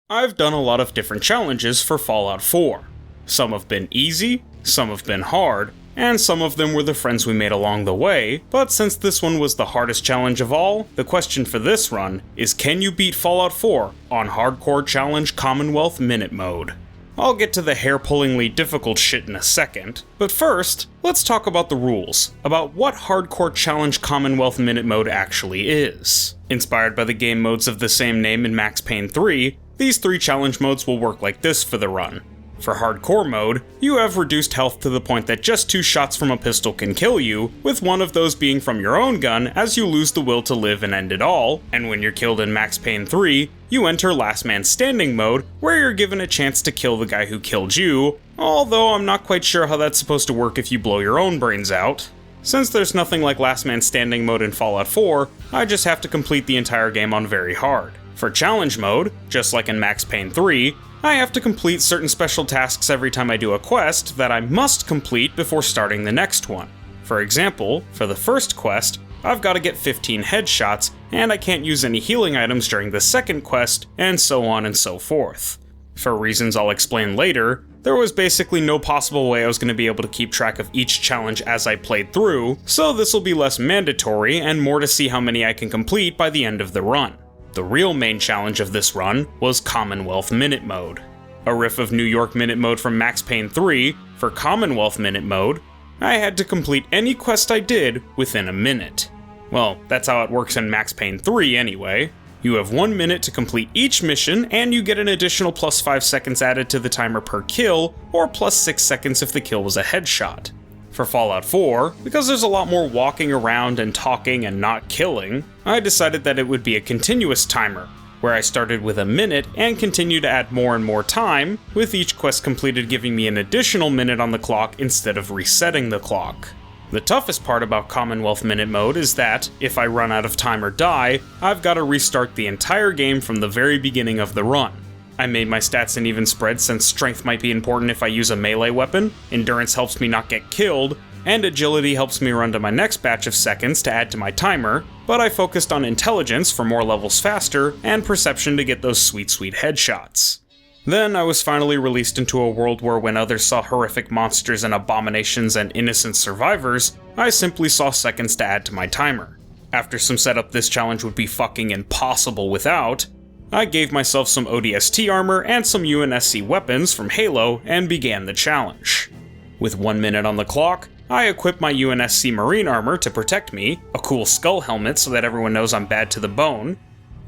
I've done a lot of different challenges for Fallout 4. Some have been easy, some have been hard, and some of them were the friends we made along the way, but since this one was the hardest challenge of all, the question for this run is, can you beat Fallout 4 on Hardcore Challenge Commonwealth Minute Mode? I'll get to the hair-pullingly difficult shit in a second, but first, let's talk about the rules, about what Hardcore Challenge Commonwealth Minute Mode actually is. Inspired by the game modes of the same name in Max Payne 3, these 3 challenge modes will work like this for the run. For Hardcore mode, you have reduced health to the point that just 2 shots from a pistol can kill you, with one of those being from your own gun as you lose the will to live and end it all, and when you're killed in Max Payne 3, you enter Last Man Standing mode, where you're given a chance to kill the guy who killed you, although I'm not quite sure how that's supposed to work if you blow your own brains out. Since there's nothing like Last Man Standing mode in Fallout 4, I just have to complete the entire game on very hard. For Challenge mode, just like in Max Payne 3, I have to complete certain special tasks every time I do a quest that I must complete before starting the next one. For example, for the first quest, I've got to get 15 headshots, and I can't use any healing items during the second quest, and so on and so forth. For reasons I'll explain later, there was basically no possible way I was going to be able to keep track of each challenge as I played through, so this will be less mandatory and more to see how many I can complete by the end of the run. The real main challenge of this run was Commonwealth Minute Mode. A riff of New York Minute Mode from Max Payne 3, for Commonwealth Minute Mode, I had to complete any quest I did within a minute. Well, that's how it works in Max Payne 3 anyway. You have 1 minute to complete each mission, and you get an additional plus 5 seconds added to the timer per kill, or plus 6 seconds if the kill was a headshot. For Fallout 4, because there's a lot more walking around and talking and not killing, I decided that it would be a continuous timer, where I started with a minute and continued to add more and more time, with each quest completed giving me an additional minute on the clock instead of resetting the clock. The toughest part about Commonwealth Minute Mode is that, if I run out of time or die, I've got to restart the entire game from the very beginning of the run. I made my stats an even spread since strength might be important if I use a melee weapon, endurance helps me not get killed, and agility helps me run to my next batch of seconds to add to my timer, but I focused on intelligence for more levels faster, and perception to get those sweet headshots. Then I was finally released into a world where when others saw horrific monsters and abominations and innocent survivors, I simply saw seconds to add to my timer. After some setup this challenge would be fucking impossible without, I gave myself some ODST armor and some UNSC weapons from Halo and began the challenge. With 1 minute on the clock, I equipped my UNSC Marine armor to protect me, a cool skull helmet so that everyone knows I'm bad to the bone,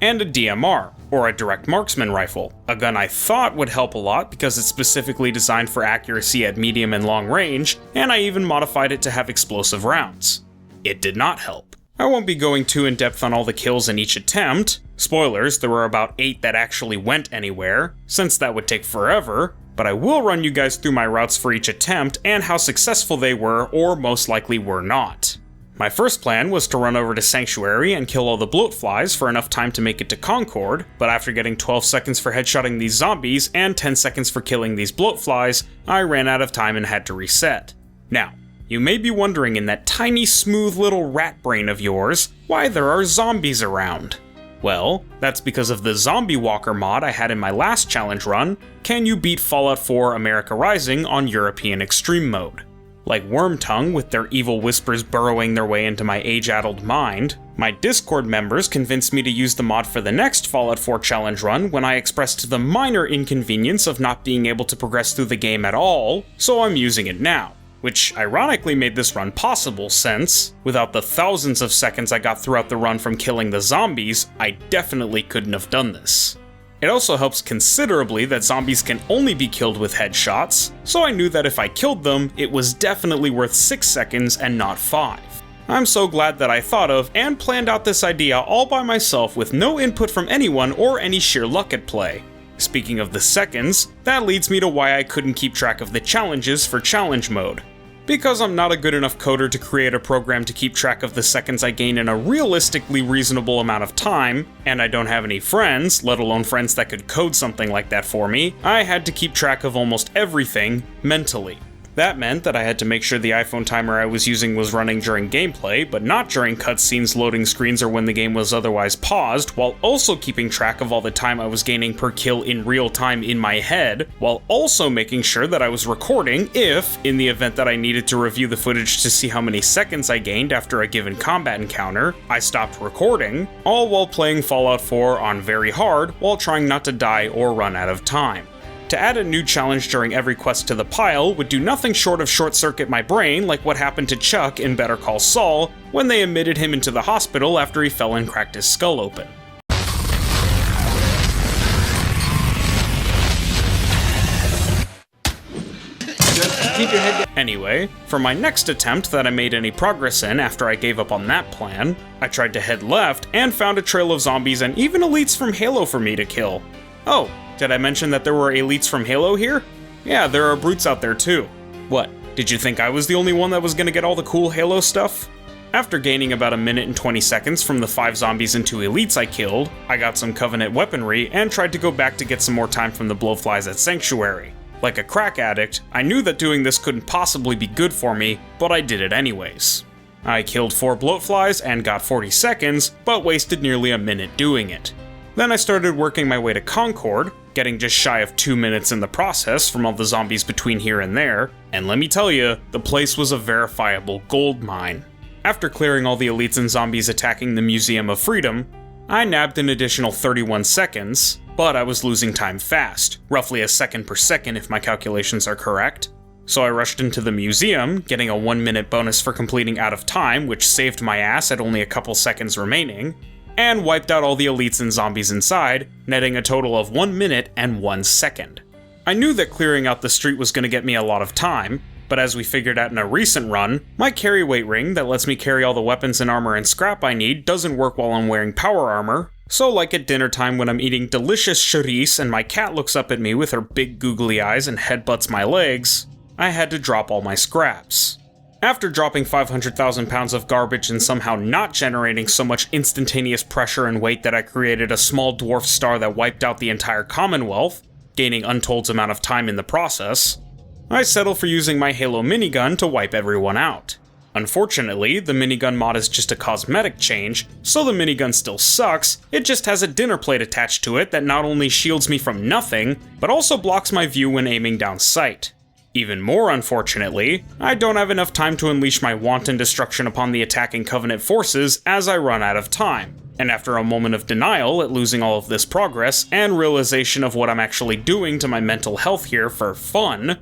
and a DMR, or a direct marksman rifle, a gun I thought would help a lot because it's specifically designed for accuracy at medium and long range, and I even modified it to have explosive rounds. It did not help. I won't be going too in depth on all the kills in each attempt. Spoilers, there were about 8 that actually went anywhere, since that would take forever, but I will run you guys through my routes for each attempt and how successful they were or most likely were not. My first plan was to run over to Sanctuary and kill all the bloat flies for enough time to make it to Concord, but after getting 12 seconds for headshotting these zombies and 10 seconds for killing these bloat flies, I ran out of time and had to reset. Now, you may be wondering in that tiny smooth little rat brain of yours why there are zombies around. Well, that's because of the Zombie Walker mod I had in my last challenge run, Can You Beat Fallout 4 America Rising on European Extreme Mode. Like Wormtongue with their evil whispers burrowing their way into my age-addled mind, my Discord members convinced me to use the mod for the next Fallout 4 challenge run when I expressed the minor inconvenience of not being able to progress through the game at all, so I'm using it now. Which ironically made this run possible since, without the thousands of seconds I got throughout the run from killing the zombies, I definitely couldn't have done this. It also helps considerably that zombies can only be killed with headshots, so I knew that if I killed them, it was definitely worth 6 seconds and not 5. I'm so glad that I thought of and planned out this idea all by myself with no input from anyone or any sheer luck at play. Speaking of the seconds, that leads me to why I couldn't keep track of the challenges for challenge mode. Because I'm not a good enough coder to create a program to keep track of the seconds I gain in a realistically reasonable amount of time, and I don't have any friends, let alone friends that could code something like that for me, I had to keep track of almost everything mentally. That meant that I had to make sure the iPhone timer I was using was running during gameplay, but not during cutscenes, loading screens, or when the game was otherwise paused, while also keeping track of all the time I was gaining per kill in real time in my head, while also making sure that I was recording if, in the event that I needed to review the footage to see how many seconds I gained after a given combat encounter, I stopped recording, all while playing Fallout 4 on very hard while trying not to die or run out of time. To add a new challenge during every quest to the pile would do nothing short of short-circuit my brain like what happened to Chuck in Better Call Saul when they admitted him into the hospital after he fell and cracked his skull open. Keep your head down. Anyway, for my next attempt that I made any progress in after I gave up on that plan, I tried to head left and found a trail of zombies and even elites from Halo for me to kill. Oh, did I mention that there were elites from Halo here? Yeah, there are brutes out there too. What, did you think I was the only one that was gonna get all the cool Halo stuff? After gaining about a minute and 20 seconds from the 5 zombies and 2 elites I killed, I got some Covenant weaponry and tried to go back to get some more time from the blowflies at Sanctuary. Like a crack addict, I knew that doing this couldn't possibly be good for me, but I did it anyways. I killed 4 bloatflies and got 40 seconds, but wasted nearly a minute doing it. Then I started working my way to Concord, getting just shy of 2 minutes in the process from all the zombies between here and there, and let me tell you, the place was a verifiable gold mine. After clearing all the elites and zombies attacking the Museum of Freedom, I nabbed an additional 31 seconds, but I was losing time fast, roughly a second per second if my calculations are correct. So I rushed into the museum, getting a 1-minute bonus for completing out of time, which saved my ass at only a couple seconds remaining, and wiped out all the elites and zombies inside, netting a total of 1 minute and 1 second. I knew that clearing out the street was going to get me a lot of time, but as we figured out in a recent run, my carry weight ring that lets me carry all the weapons and armor and scrap I need doesn't work while I'm wearing power armor, so like at dinner time when I'm eating delicious chorizo and my cat looks up at me with her big googly eyes and headbutts my legs, I had to drop all my scraps. After dropping 500,000 pounds of garbage and somehow not generating so much instantaneous pressure and weight that I created a small dwarf star that wiped out the entire Commonwealth, gaining untold amount of time in the process, I settled for using my Halo minigun to wipe everyone out. Unfortunately, the minigun mod is just a cosmetic change, so the minigun still sucks, it just has a dinner plate attached to it that not only shields me from nothing, but also blocks my view when aiming down sight. Even more unfortunately, I don't have enough time to unleash my wanton destruction upon the attacking Covenant forces as I run out of time. And after a moment of denial at losing all of this progress and realization of what I'm actually doing to my mental health here for fun,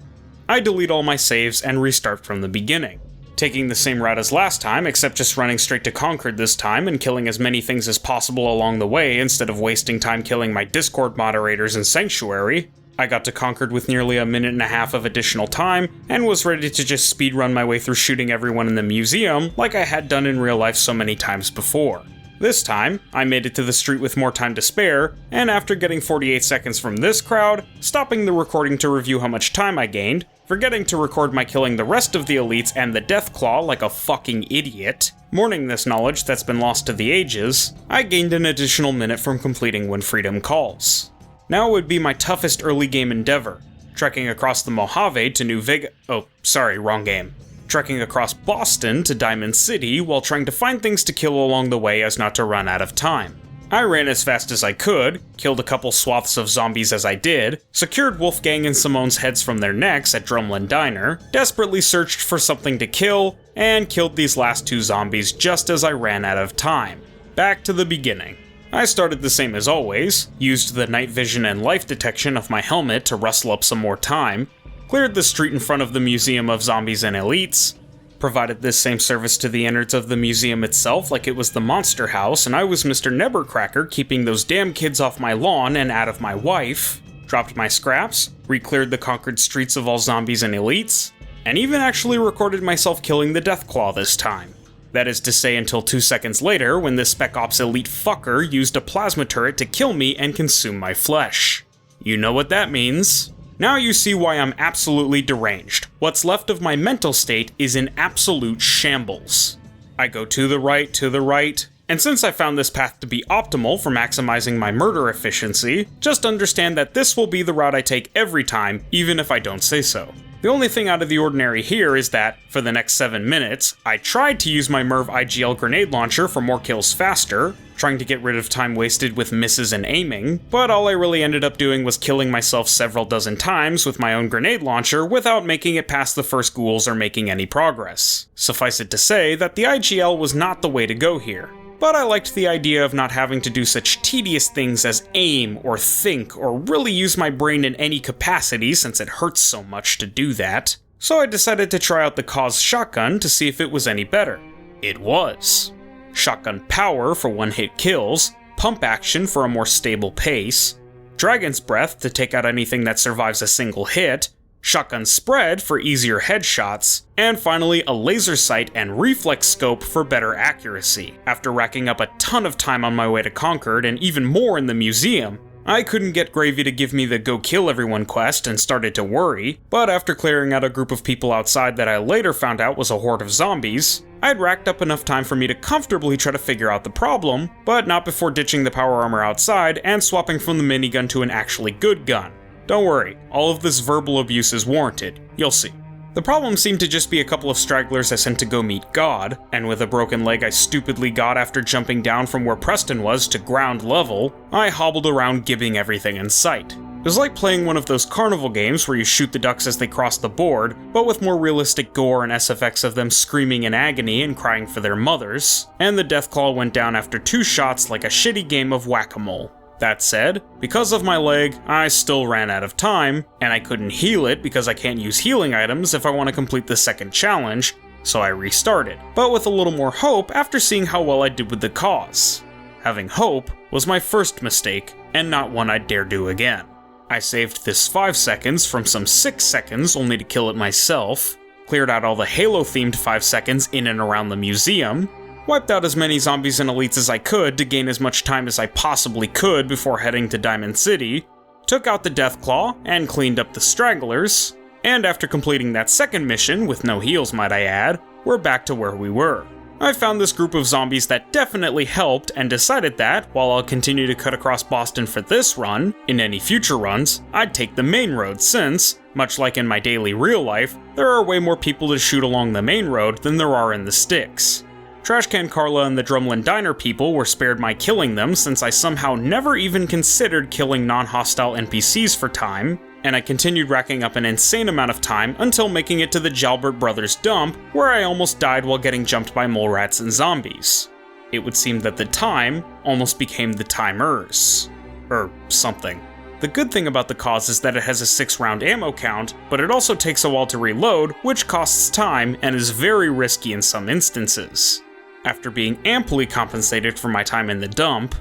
I delete all my saves and restart from the beginning. Taking the same route as last time, except just running straight to Concord this time and killing as many things as possible along the way instead of wasting time killing my Discord moderators in Sanctuary, I got to Concord with nearly a minute and a half of additional time, and was ready to just speedrun my way through shooting everyone in the museum like I had done in real life so many times before. This time, I made it to the street with more time to spare, and after getting 48 seconds from this crowd, stopping the recording to review how much time I gained, forgetting to record my killing the rest of the elites and the Deathclaw like a fucking idiot, mourning this knowledge that's been lost to the ages, I gained an additional minute from completing When Freedom Calls. Now it would be my toughest early game endeavor, trekking across the Mojave to New Vegas— oh, sorry, wrong game. Trekking across Boston to Diamond City while trying to find things to kill along the way as not to run out of time. I ran as fast as I could, killed a couple swaths of zombies as I did, secured Wolfgang and Simone's heads from their necks at Drumlin Diner, desperately searched for something to kill, and killed these last 2 zombies just as I ran out of time. Back to the beginning. I started the same as always, used the night vision and life detection of my helmet to rustle up some more time, cleared the street in front of the Museum of Zombies and Elites, provided this same service to the innards of the museum itself like it was the Monster House and I was Mr. Nebercracker keeping those damn kids off my lawn and out of my wife, dropped my scraps, re-cleared the conquered streets of all zombies and elites, and even actually recorded myself killing the Deathclaw this time. That is to say until 2 seconds later when this Spec Ops elite fucker used a plasma turret to kill me and consume my flesh. You know what that means. Now you see why I'm absolutely deranged. What's left of my mental state is in absolute shambles. I go to the right, and since I found this path to be optimal for maximizing my murder efficiency, just understand that this will be the route I take every time, even if I don't say so. The only thing out of the ordinary here is that, for the next 7 minutes, I tried to use my Merv IGL grenade launcher for more kills faster, trying to get rid of time wasted with misses and aiming, but all I really ended up doing was killing myself several dozen times with my own grenade launcher without making it past the first ghouls or making any progress. Suffice it to say that the IGL was not the way to go here. But I liked the idea of not having to do such tedious things as aim or think or really use my brain in any capacity since it hurts so much to do that. So I decided to try out the Cause shotgun to see if it was any better. It was. Shotgun power for one-hit kills, pump action for a more stable pace, Dragon's Breath to take out anything that survives a single hit, shotgun spread for easier headshots, and finally a laser sight and reflex scope for better accuracy. After racking up a ton of time on my way to Concord and even more in the museum, I couldn't get Gravy to give me the go kill everyone quest and started to worry, but after clearing out a group of people outside that I later found out was a horde of zombies, I'd racked up enough time for me to comfortably try to figure out the problem, but not before ditching the power armor outside and swapping from the minigun to an actually good gun. Don't worry, all of this verbal abuse is warranted, you'll see. The problem seemed to just be a couple of stragglers I sent to go meet God, and with a broken leg I stupidly got after jumping down from where Preston was to ground level, I hobbled around gibbing everything in sight. It was like playing one of those carnival games where you shoot the ducks as they cross the board, but with more realistic gore and SFX of them screaming in agony and crying for their mothers, and the Deathclaw went down after 2 shots like a shitty game of whack-a-mole. That said, because of my leg, I still ran out of time, and I couldn't heal it because I can't use healing items if I want to complete the second challenge, so I restarted, but with a little more hope after seeing how well I did with the Cause. Having hope was my first mistake, and not one I'd dare do again. I saved this 5 seconds from some 6 seconds only to kill it myself, cleared out all the Halo-themed 5 seconds in and around the museum, wiped out as many zombies and elites as I could to gain as much time as I possibly could before heading to Diamond City, took out the Deathclaw and cleaned up the stragglers, and after completing that second mission, with no heals might I add, we're back to where we were. I found this group of zombies that definitely helped and decided that, while I'll continue to cut across Boston for this run, in any future runs, I'd take the main road since, much like in my daily real life, there are way more people to shoot along the main road than there are in the sticks. Trashcan Carla and the Drumlin Diner people were spared my killing them since I somehow never even considered killing non-hostile NPCs for time, and I continued racking up an insane amount of time until making it to the Jalbert Brothers dump, where I almost died while getting jumped by mole rats and zombies. It would seem that the time almost became the timers. Or something. The good thing about the Cause is that it has a 6-round ammo count, but it also takes a while to reload, which costs time and is very risky in some instances. After being amply compensated for my time in the dump,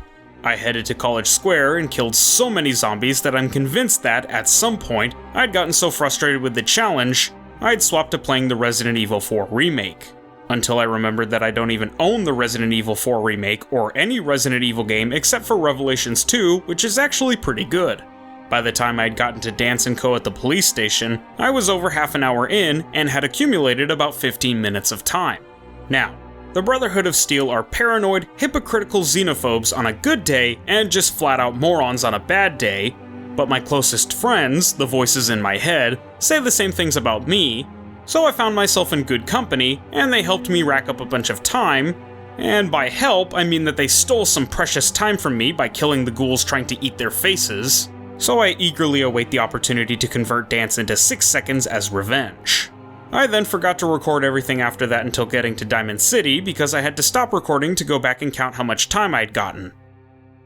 I headed to College Square and killed so many zombies that I'm convinced that, at some point, I'd gotten so frustrated with the challenge, I'd swapped to playing the Resident Evil 4 remake. Until I remembered that I don't even own the Resident Evil 4 remake or any Resident Evil game except for Revelations 2, which is actually pretty good. By the time I'd gotten to Dance & Co at the police station, I was over half an hour in and had accumulated about 15 minutes of time. Now, the Brotherhood of Steel are paranoid, hypocritical xenophobes on a good day and just flat out morons on a bad day, but my closest friends, the voices in my head, say the same things about me, so I found myself in good company, and they helped me rack up a bunch of time, and by help I mean that they stole some precious time from me by killing the ghouls trying to eat their faces, so I eagerly await the opportunity to convert Dance into 6 seconds as revenge. I then forgot to record everything after that until getting to Diamond City because I had to stop recording to go back and count how much time I'd gotten.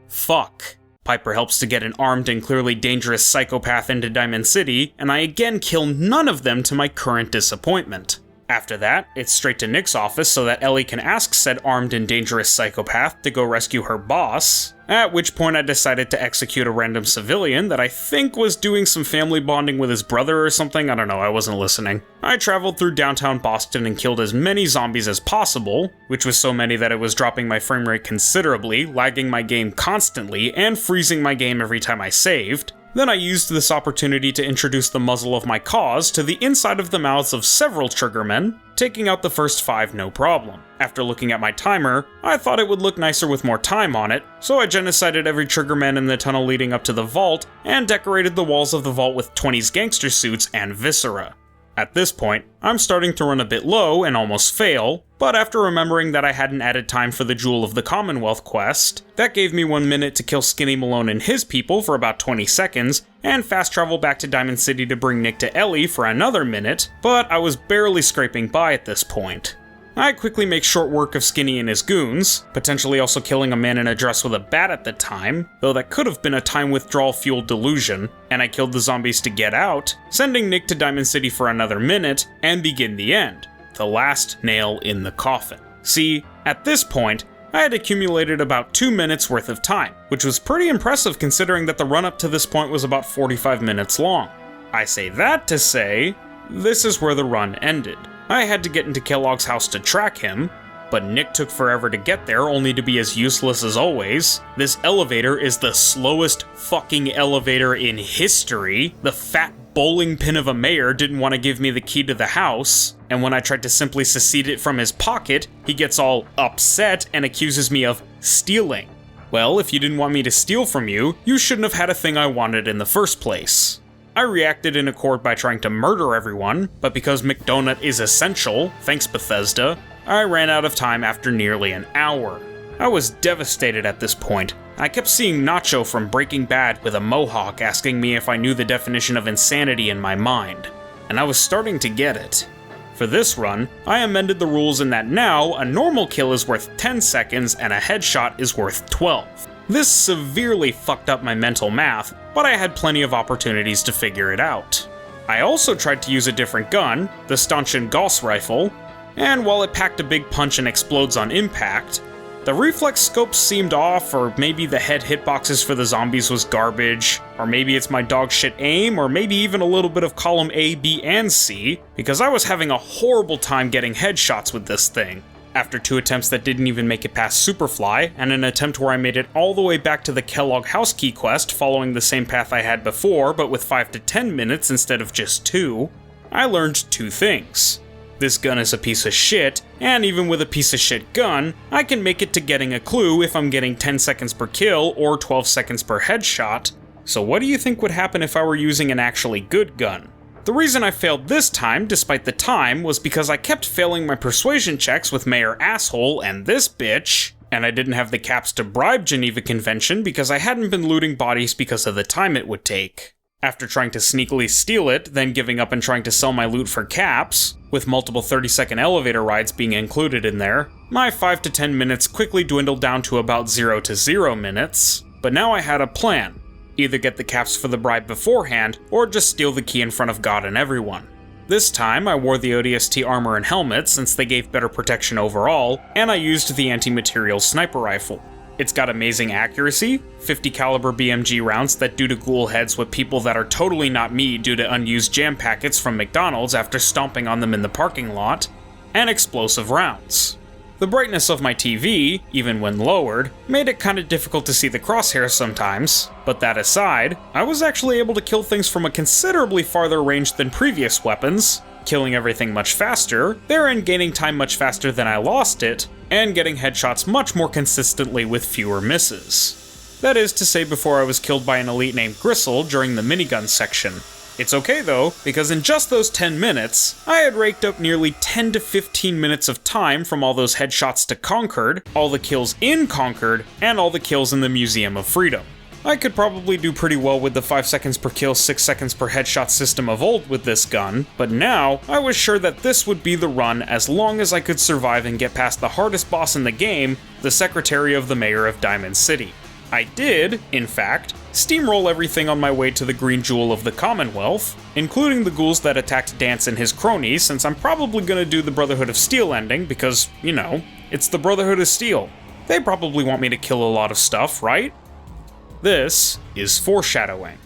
Fuck. Piper helps to get an armed and clearly dangerous psychopath into Diamond City, and I again kill none of them to my current disappointment. After that, it's straight to Nick's office so that Ellie can ask said armed and dangerous psychopath to go rescue her boss, at which point I decided to execute a random civilian that I think was doing some family bonding with his brother or something, I don't know, I wasn't listening. I traveled through downtown Boston and killed as many zombies as possible, which was so many that it was dropping my frame rate considerably, lagging my game constantly, and freezing my game every time I saved. Then I used this opportunity to introduce the muzzle of my Cause to the inside of the mouths of several triggermen, taking out the first 5 no problem. After looking at my timer, I thought it would look nicer with more time on it, so I genocided every triggerman in the tunnel leading up to the vault, and decorated the walls of the vault with 20s gangster suits and viscera. At this point, I'm starting to run a bit low and almost fail, but after remembering that I hadn't added time for the Jewel of the Commonwealth quest, that gave me 1 minute to kill Skinny Malone and his people for about 20 seconds, and fast travel back to Diamond City to bring Nick to Ellie for another minute, but I was barely scraping by at this point. I quickly make short work of Skinny and his goons, potentially also killing a man in a dress with a bat at the time, though that could have been a time withdrawal fueled delusion, and I killed the zombies to get out, sending Nick to Diamond City for another minute, and begin the end, the last nail in the coffin. See, at this point, I had accumulated about 2 minutes worth of time, which was pretty impressive considering that the run-up to this point was about 45 minutes long. I say that to say, this is where the run ended. I had to get into Kellogg's house to track him, but Nick took forever to get there only to be as useless as always. This elevator is the slowest fucking elevator in history. The fat bowling pin of a mayor didn't want to give me the key to the house, and when I tried to simply secede it from his pocket, he gets all upset and accuses me of stealing. Well, if you didn't want me to steal from you, you shouldn't have had a thing I wanted in the first place. I reacted in accord by trying to murder everyone, but because McDonut is essential, thanks Bethesda, I ran out of time after nearly an hour. I was devastated at this point. I kept seeing Nacho from Breaking Bad with a mohawk asking me if I knew the definition of insanity in my mind, and I was starting to get it. For this run, I amended the rules in that now a normal kill is worth 10 seconds and a headshot is worth 12. This severely fucked up my mental math, but I had plenty of opportunities to figure it out. I also tried to use a different gun, the Stanchion Gauss rifle, and while it packed a big punch and explodes on impact, the reflex scopes seemed off, or maybe the head hitboxes for the zombies was garbage, or maybe it's my dog shit aim, or maybe even a little bit of column A, B, and C, because I was having a horrible time getting headshots with this thing. After 2 attempts that didn't even make it past Superfly, and an attempt where I made it all the way back to the Kellogg House Key quest following the same path I had before, but with 5 to 10 minutes instead of just 2, I learned 2 things. This gun is a piece of shit, and even with a piece of shit gun, I can make it to getting a clue if I'm getting 10 seconds per kill or 12 seconds per headshot. So what do you think would happen if I were using an actually good gun? The reason I failed this time, despite the time, was because I kept failing my persuasion checks with Mayor Asshole and this bitch, and I didn't have the caps to bribe Geneva Convention because I hadn't been looting bodies because of the time it would take. After trying to sneakily steal it, then giving up and trying to sell my loot for caps, with multiple 30-second elevator rides being included in there, my 5 to 10 minutes quickly dwindled down to about 0 to 0 minutes, but now I had a plan. Either get the caps for the bribe beforehand, or just steal the key in front of God and everyone. This time, I wore the ODST armor and helmet since they gave better protection overall, and I used the anti-material sniper rifle. It's got amazing accuracy, 50 caliber BMG rounds that do to ghoul heads what people that are totally not me due to unused jam packets from McDonald's after stomping on them in the parking lot, and explosive rounds. The brightness of my TV, even when lowered, made it kinda difficult to see the crosshairs sometimes, but that aside, I was actually able to kill things from a considerably farther range than previous weapons, killing everything much faster, therein gaining time much faster than I lost it, and getting headshots much more consistently with fewer misses. That is to say before I was killed by an elite named Gristle during the minigun section. It's okay though, because in just those 10 minutes, I had raked up nearly 10 to 15 minutes of time from all those headshots to Concord, all the kills in Concord, and all the kills in the Museum of Freedom. I could probably do pretty well with the 5 seconds per kill, 6 seconds per headshot system of old with this gun, but now I was sure that this would be the run as long as I could survive and get past the hardest boss in the game, the Secretary of the Mayor of Diamond City. I did, in fact, steamroll everything on my way to the Green Jewel of the Commonwealth, including the ghouls that attacked Dance and his cronies, since I'm probably gonna do the Brotherhood of Steel ending because, you know, it's the Brotherhood of Steel. They probably want me to kill a lot of stuff, right? This is foreshadowing.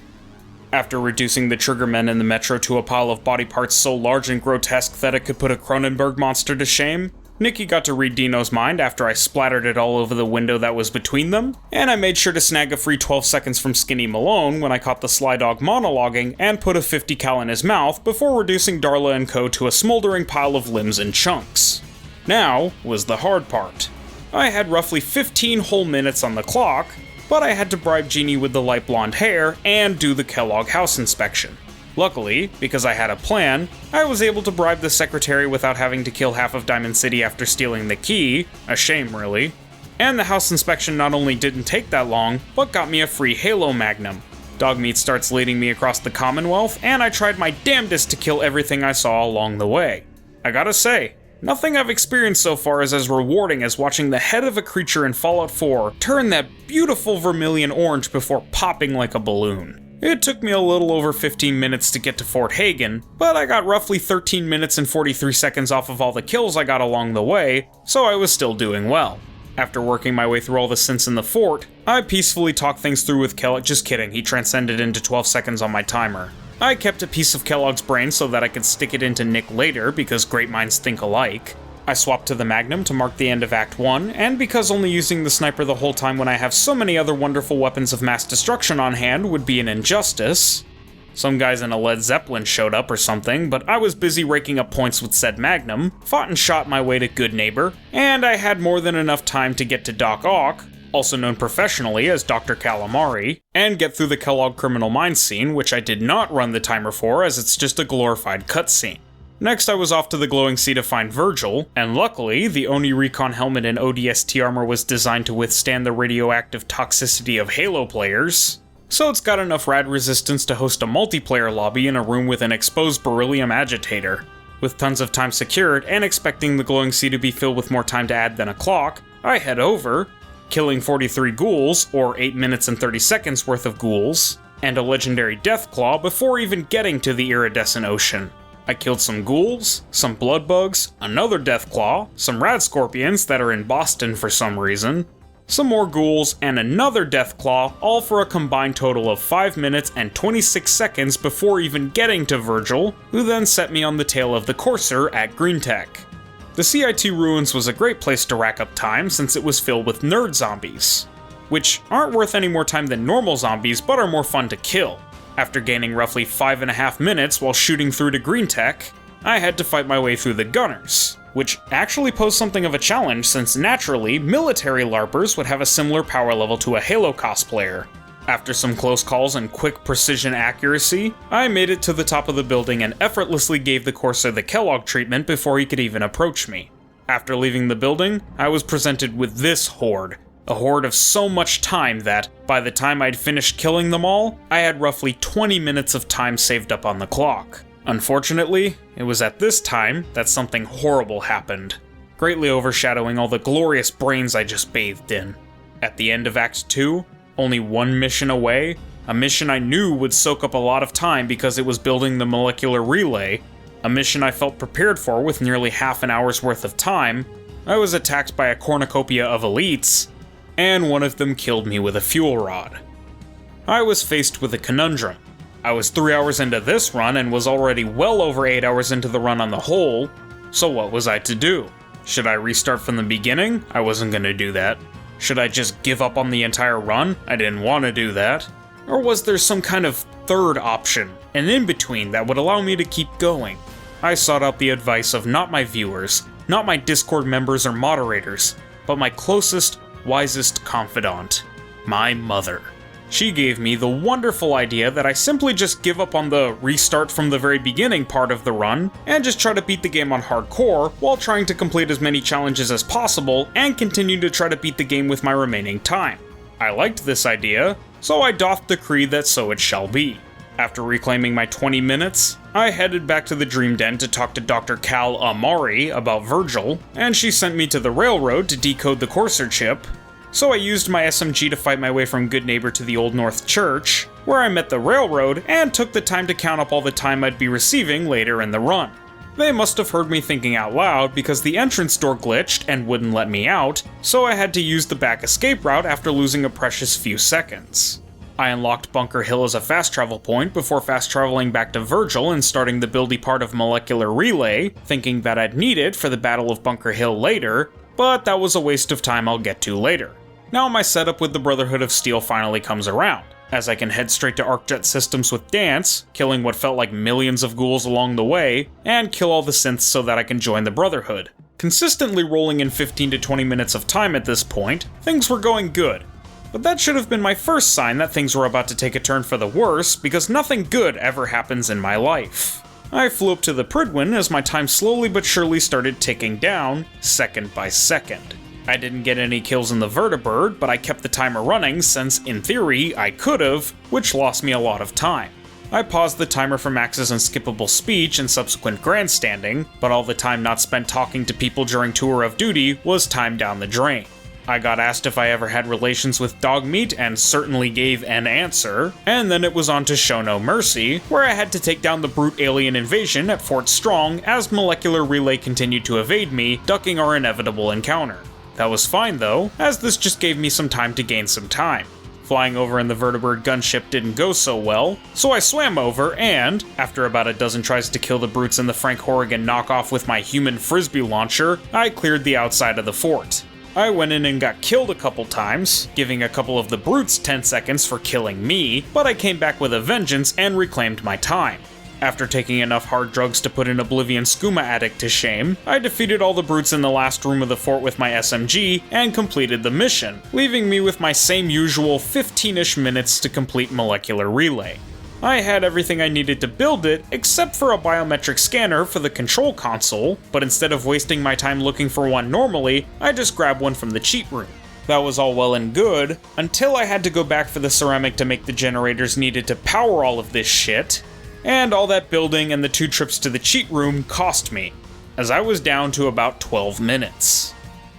After reducing the Triggermen in the Metro to a pile of body parts so large and grotesque that it could put a Cronenberg monster to shame, Nikki got to read Dino's mind after I splattered it all over the window that was between them, and I made sure to snag a free 12 seconds from Skinny Malone when I caught the Sly Dog monologuing and put a 50 cal in his mouth before reducing Darla and Co. to a smoldering pile of limbs and chunks. Now was the hard part. I had roughly 15 whole minutes on the clock, but I had to bribe Jeannie with the light blonde hair and do the Kellogg house inspection. Luckily, because I had a plan, I was able to bribe the secretary without having to kill half of Diamond City after stealing the key, a shame really. And the house inspection not only didn't take that long, but got me a free Halo Magnum. Dogmeat starts leading me across the Commonwealth, and I tried my damnedest to kill everything I saw along the way. I gotta say, nothing I've experienced so far is as rewarding as watching the head of a creature in Fallout 4 turn that beautiful vermilion orange before popping like a balloon. It took me a little over 15 minutes to get to Fort Hagen, but I got roughly 13 minutes and 43 seconds off of all the kills I got along the way, so I was still doing well. After working my way through all the synths in the fort, I peacefully talked things through with Kellogg. Just kidding, he transcended into 12 seconds on my timer. I kept a piece of Kellogg's brain so that I could stick it into Nick later, because great minds think alike. I swapped to the Magnum to mark the end of Act 1, and because only using the sniper the whole time when I have so many other wonderful weapons of mass destruction on hand would be an injustice. Some guys in a Led Zeppelin showed up or something, but I was busy raking up points with said Magnum, fought and shot my way to Good Neighbor, and I had more than enough time to get to Doc Ock, also known professionally as Dr. Calamari, and get through the Kellogg criminal mines scene, which I did not run the timer for as it's just a glorified cutscene. Next, I was off to the glowing sea to find Virgil, and luckily, the Oni Recon helmet and ODST armor was designed to withstand the radioactive toxicity of Halo players, so it's got enough rad resistance to host a multiplayer lobby in a room with an exposed beryllium agitator. With tons of time secured, and expecting the glowing sea to be filled with more time to add than a clock, I head over, killing 43 ghouls, or 8 minutes and 30 seconds worth of ghouls, and a legendary Deathclaw before even getting to the iridescent ocean. I killed some ghouls, some blood bugs, another Deathclaw, some rad scorpions that are in Boston for some reason, some more ghouls, and another Deathclaw, all for a combined total of 5 minutes and 26 seconds before even getting to Virgil, who then set me on the tail of the Courser at Green Tech. The CIT Ruins was a great place to rack up time since it was filled with nerd zombies, which aren't worth any more time than normal zombies but are more fun to kill. After gaining roughly 5.5 minutes while shooting through to Green Tech, I had to fight my way through the Gunners, which actually posed something of a challenge since naturally, military LARPers would have a similar power level to a Halo cosplayer. After some close calls and quick precision accuracy, I made it to the top of the building and effortlessly gave the Courser the Kellogg treatment before he could even approach me. After leaving the building, I was presented with this horde. A horde of so much time that, by the time I'd finished killing them all, I had roughly 20 minutes of time saved up on the clock. Unfortunately, it was at this time that something horrible happened, greatly overshadowing all the glorious brains I just bathed in. At the end of Act 2, only one mission away, a mission I knew would soak up a lot of time because it was building the molecular relay, a mission I felt prepared for with nearly half an hour's worth of time, I was attacked by a cornucopia of elites, and one of them killed me with a fuel rod. I was faced with a conundrum. I was 3 hours into this run and was already well over 8 hours into the run on the whole, so what was I to do? Should I restart from the beginning? I wasn't gonna do that. Should I just give up on the entire run? I didn't want to do that. Or was there some kind of third option, an in-between that would allow me to keep going? I sought out the advice of not my viewers, not my Discord members or moderators, but my closest, wisest confidant, my mother. She gave me the wonderful idea that I simply just give up on the restart from the very beginning part of the run, and just try to beat the game on hardcore while trying to complete as many challenges as possible and continue to try to beat the game with my remaining time. I liked this idea, so I doth decree that so it shall be. After reclaiming my 20 minutes, I headed back to the Dream Den to talk to Dr. Cal Amari about Virgil, and she sent me to the railroad to decode the Courser chip, so I used my SMG to fight my way from Good Neighbor to the Old North Church, where I met the railroad and took the time to count up all the time I'd be receiving later in the run. They must have heard me thinking out loud because the entrance door glitched and wouldn't let me out, so I had to use the back escape route after losing a precious few seconds. I unlocked Bunker Hill as a fast travel point before fast traveling back to Virgil and starting the buildy part of Molecular Relay, thinking that I'd need it for the Battle of Bunker Hill later, but that was a waste of time I'll get to later. Now my setup with the Brotherhood of Steel finally comes around, as I can head straight to ArcJet Systems with Dance, killing what felt like millions of ghouls along the way, and kill all the synths so that I can join the Brotherhood. Consistently rolling in 15 to 20 minutes of time at this point, things were going good. But that should have been my first sign that things were about to take a turn for the worse, because nothing good ever happens in my life. I flew up to the Pridwin as my time slowly but surely started ticking down, second by second. I didn't get any kills in the Vertibird, but I kept the timer running since, in theory, I could've, which lost me a lot of time. I paused the timer for Max's unskippable speech and subsequent grandstanding, but all the time not spent talking to people during tour of duty was time down the drain. I got asked if I ever had relations with dog meat and certainly gave an answer, and then it was on to Show No Mercy, where I had to take down the brute alien invasion at Fort Strong as Molecular Relay continued to evade me, ducking our inevitable encounter. That was fine though, as this just gave me some time to gain some time. Flying over in the Vertibird gunship didn't go so well, so I swam over and, after about a dozen tries to kill the brutes in the Frank Horrigan knockoff with my human frisbee launcher, I cleared the outside of the fort. I went in and got killed a couple times, giving a couple of the brutes 10 seconds for killing me, but I came back with a vengeance and reclaimed my time. After taking enough hard drugs to put an Oblivion skooma addict to shame, I defeated all the brutes in the last room of the fort with my SMG and completed the mission, leaving me with my same usual 15-ish minutes to complete Molecular Relay. I had everything I needed to build it, except for a biometric scanner for the control console, but instead of wasting my time looking for one normally, I just grabbed one from the cheat room. That was all well and good, until I had to go back for the ceramic to make the generators needed to power all of this shit, and all that building and the 2 trips to the cheat room cost me, as I was down to about 12 minutes.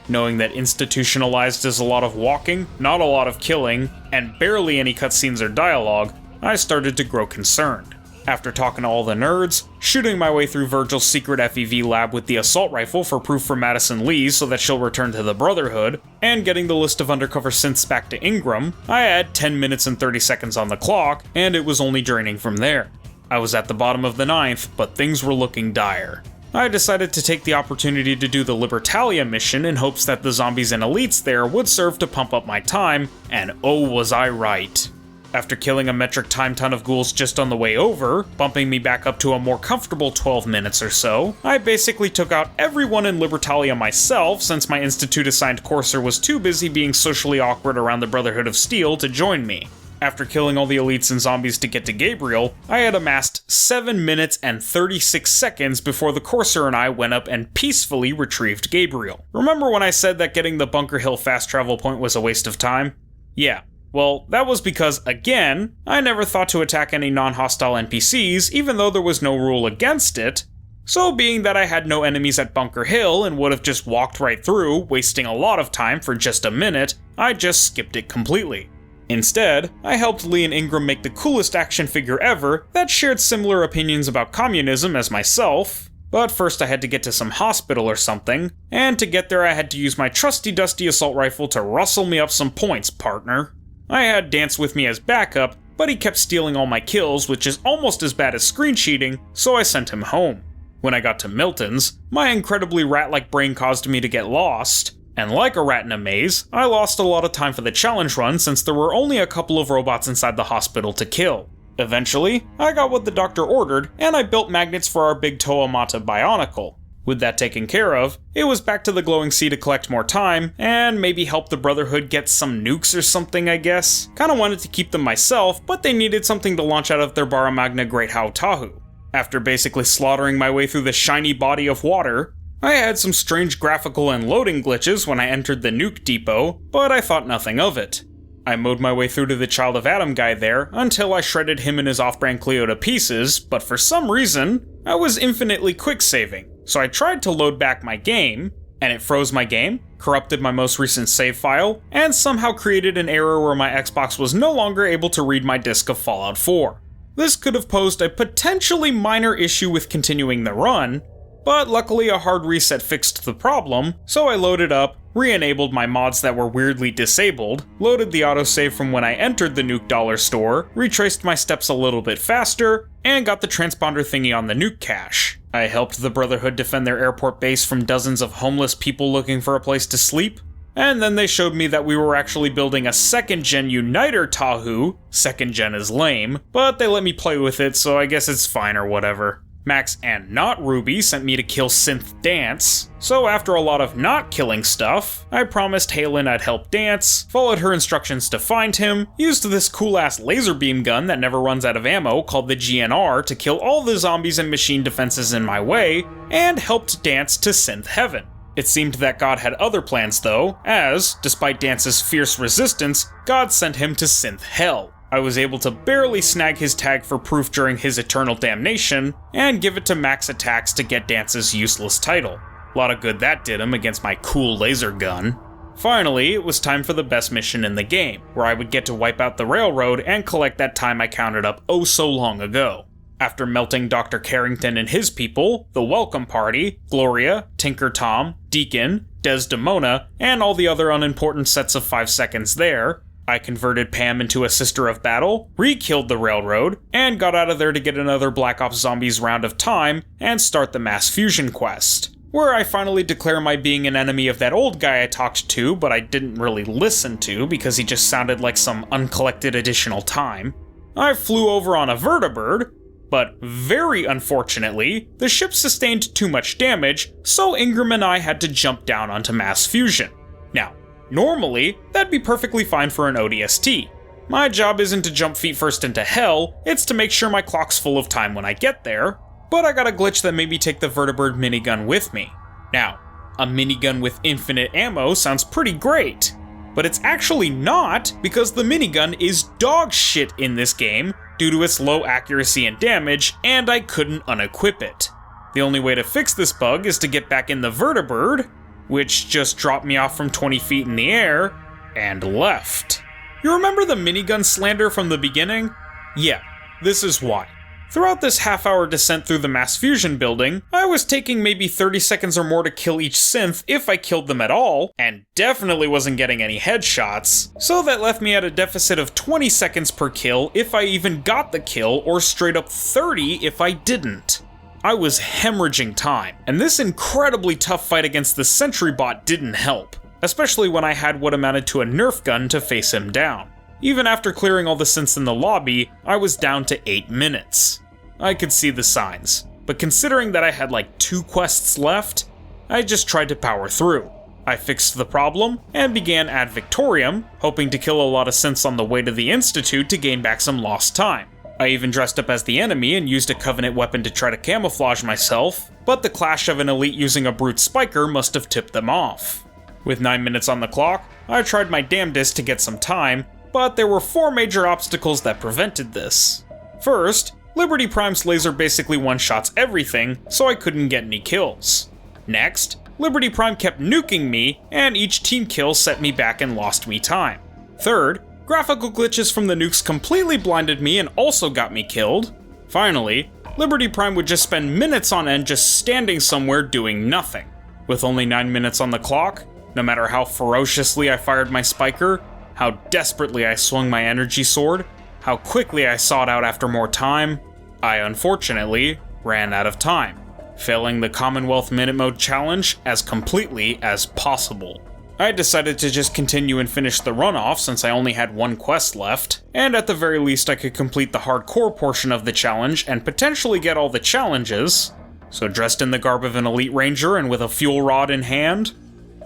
Knowing that institutionalized is a lot of walking, not a lot of killing, and barely any cutscenes or dialogue, I started to grow concerned. After talking to all the nerds, shooting my way through Virgil's secret FEV lab with the assault rifle for proof for Madison Lee so that she'll return to the Brotherhood, and getting the list of undercover synths back to Ingram, I had 10 minutes and 30 seconds on the clock, and it was only draining from there. I was at the bottom of the 9th, but things were looking dire. I decided to take the opportunity to do the Libertalia mission in hopes that the zombies and elites there would serve to pump up my time, and oh was I right. After killing a metric time ton of ghouls just on the way over, bumping me back up to a more comfortable 12 minutes or so, I basically took out everyone in Libertalia myself since my Institute-assigned courser was too busy being socially awkward around the Brotherhood of Steel to join me. After killing all the elites and zombies to get to Gabriel, I had amassed 7 minutes and 36 seconds before the courser and I went up and peacefully retrieved Gabriel. Remember when I said that getting the Bunker Hill fast travel point was a waste of time? Yeah. Well, that was because, again, I never thought to attack any non-hostile NPCs, even though there was no rule against it. So being that I had no enemies at Bunker Hill and would have just walked right through, wasting a lot of time for just a minute, I just skipped it completely. Instead, I helped Lee and Ingram make the coolest action figure ever that shared similar opinions about communism as myself. But first I had to get to some hospital or something, and to get there I had to use my trusty dusty assault rifle to rustle me up some points, partner. I had Dance with me as backup, but he kept stealing all my kills, which is almost as bad as screen cheating, so I sent him home. When I got to Milton's, my incredibly rat-like brain caused me to get lost, and like a rat in a maze, I lost a lot of time for the challenge run since there were only a couple of robots inside the hospital to kill. Eventually, I got what the doctor ordered, and I built magnets for our big Toamata Bionicle. With that taken care of, it was back to the glowing sea to collect more time, and maybe help the Brotherhood get some nukes or something, I guess. Kinda wanted to keep them myself, but they needed something to launch out of their Barra Magna Great Hau Tahu. After basically slaughtering my way through the shiny body of water, I had some strange graphical and loading glitches when I entered the nuke depot, but I thought nothing of it. I mowed my way through to the Child of Adam guy there until I shredded him and his off-brand Clio to pieces, but for some reason, I was infinitely quick-saving. So I tried to load back my game, and it froze my game, corrupted my most recent save file, and somehow created an error where my Xbox was no longer able to read my disc of Fallout 4. This could have posed a potentially minor issue with continuing the run, but luckily a hard reset fixed the problem, so I loaded up, re-enabled my mods that were weirdly disabled, loaded the autosave from when I entered the Nuke Dollar store, retraced my steps a little bit faster, and got the transponder thingy on the nuke cache. I helped the Brotherhood defend their airport base from dozens of homeless people looking for a place to sleep, and then they showed me that we were actually building a 2nd gen Uniter Tahu. 2nd gen is lame, but they let me play with it, so I guess it's fine or whatever. Max and not Ruby sent me to kill Synth Dance, so after a lot of not killing stuff, I promised Halen I'd help Dance, followed her instructions to find him, used this cool-ass laser beam gun that never runs out of ammo called the GNR to kill all the zombies and machine defenses in my way, and helped Dance to Synth Heaven. It seemed that God had other plans though, as, despite Dance's fierce resistance, God sent him to Synth Hell. I was able to barely snag his tag for proof during his eternal damnation, and give it to Max Attacks to get Dance's useless title. A lot of good that did him against my cool laser gun. Finally, it was time for the best mission in the game, where I would get to wipe out the railroad and collect that time I counted up oh so long ago. After melting Dr. Carrington and his people, the Welcome Party, Gloria, Tinker Tom, Deacon, Desdemona, and all the other unimportant sets of 5 seconds there, I converted Pam into a Sister of Battle, re-killed the railroad, and got out of there to get another Black Ops Zombies round of time and start the Mass Fusion quest, where I finally declare my being an enemy of that old guy I talked to but I didn't really listen to because he just sounded like some uncollected additional time. I flew over on a vertibird, but very unfortunately, the ship sustained too much damage, so Ingram and I had to jump down onto Mass Fusion. Now, normally, that'd be perfectly fine for an ODST. My job isn't to jump feet first into hell, it's to make sure my clock's full of time when I get there, but I got a glitch that made me take the Vertibird minigun with me. Now, a minigun with infinite ammo sounds pretty great, but it's actually not because the minigun is dog shit in this game due to its low accuracy and damage, and I couldn't unequip it. The only way to fix this bug is to get back in the Vertibird, which just dropped me off from 20 feet in the air, and left. You remember the minigun slander from the beginning? Yeah, this is why. Throughout this half-hour descent through the Mass Fusion building, I was taking maybe 30 seconds or more to kill each synth if I killed them at all, and definitely wasn't getting any headshots, so that left me at a deficit of 20 seconds per kill if I even got the kill, or straight up 30 if I didn't. I was hemorrhaging time, and this incredibly tough fight against the sentry bot didn't help, especially when I had what amounted to a Nerf gun to face him down. Even after clearing all the synths in the lobby, I was down to 8 minutes. I could see the signs, but considering that I had like 2 quests left, I just tried to power through. I fixed the problem, and began Ad Victoriam, hoping to kill a lot of synths on the way to the Institute to gain back some lost time. I even dressed up as the enemy and used a Covenant weapon to try to camouflage myself, but the clash of an elite using a brute spiker must have tipped them off. With 9 minutes on the clock, I tried my damnedest to get some time, but there were 4 major obstacles that prevented this. First, Liberty Prime's laser basically one-shots everything, so I couldn't get any kills. Next, Liberty Prime kept nuking me, and each team kill set me back and lost me time. Third, graphical glitches from the nukes completely blinded me and also got me killed. Finally, Liberty Prime would just spend minutes on end just standing somewhere doing nothing. With only 9 minutes on the clock, no matter how ferociously I fired my spiker, how desperately I swung my energy sword, how quickly I sought out after more time, I unfortunately ran out of time, failing the Commonwealth Minute Mode challenge as completely as possible. I decided to just continue and finish the runoff since I only had 1 quest left, and at the very least I could complete the hardcore portion of the challenge and potentially get all the challenges. So dressed in the garb of an elite ranger and with a fuel rod in hand,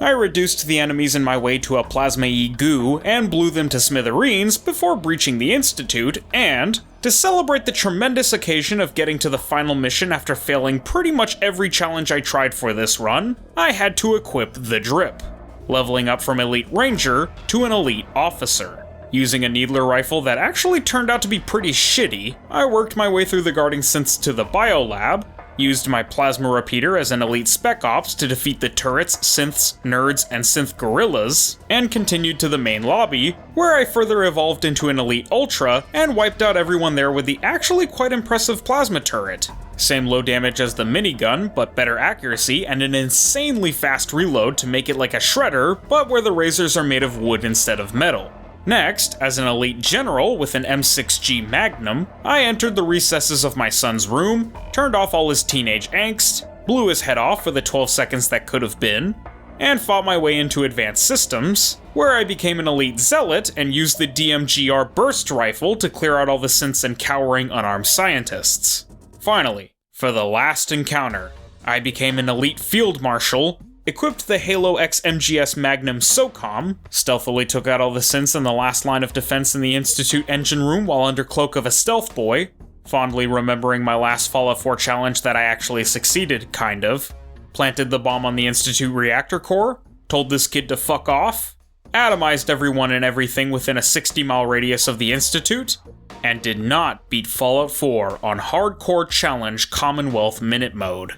I reduced the enemies in my way to a plasma-y goo and blew them to smithereens before breaching the Institute, and, to celebrate the tremendous occasion of getting to the final mission after failing pretty much every challenge I tried for this run, I had to equip the Drip, leveling up from Elite Ranger to an Elite Officer. Using a needler rifle that actually turned out to be pretty shitty, I worked my way through the guarding synths to the biolab, used my plasma repeater as an elite spec ops to defeat the turrets, synths, nerds, and synth gorillas, and continued to the main lobby, where I further evolved into an elite ultra and wiped out everyone there with the actually quite impressive plasma turret. Same low damage as the minigun, but better accuracy and an insanely fast reload to make it like a shredder, but where the razors are made of wood instead of metal. Next, as an elite general with an M6G Magnum, I entered the recesses of my son's room, turned off all his teenage angst, blew his head off for the 12 seconds that could have been, and fought my way into advanced systems, where I became an elite zealot and used the DMGR burst rifle to clear out all the synths and cowering unarmed scientists. Finally, For the last encounter, I became an elite field marshal, equipped the Halo X MGS Magnum SOCOM, stealthily took out all the synths in the last line of defense in the Institute engine room while under cloak of a stealth boy, fondly remembering my last Fallout 4 challenge that I actually succeeded, kind of, planted the bomb on the Institute reactor core, told this kid to fuck off, atomized everyone and everything within a 60-mile radius of the Institute, and did not beat Fallout 4 on Hardcore Challenge Commonwealth Minute Mode.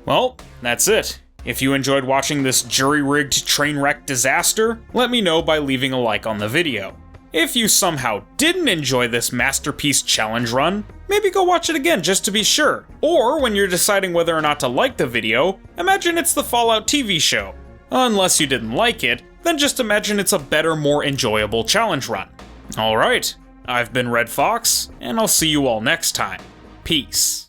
Well, that's it. If you enjoyed watching this jury-rigged train wreck disaster, let me know by leaving a like on the video. If you somehow didn't enjoy this masterpiece challenge run, maybe go watch it again just to be sure. Or when you're deciding whether or not to like the video, imagine it's the Fallout TV show. Unless you didn't like it, then just imagine it's a better, more enjoyable challenge run. Alright, I've been Red Fox, and I'll see you all next time. Peace.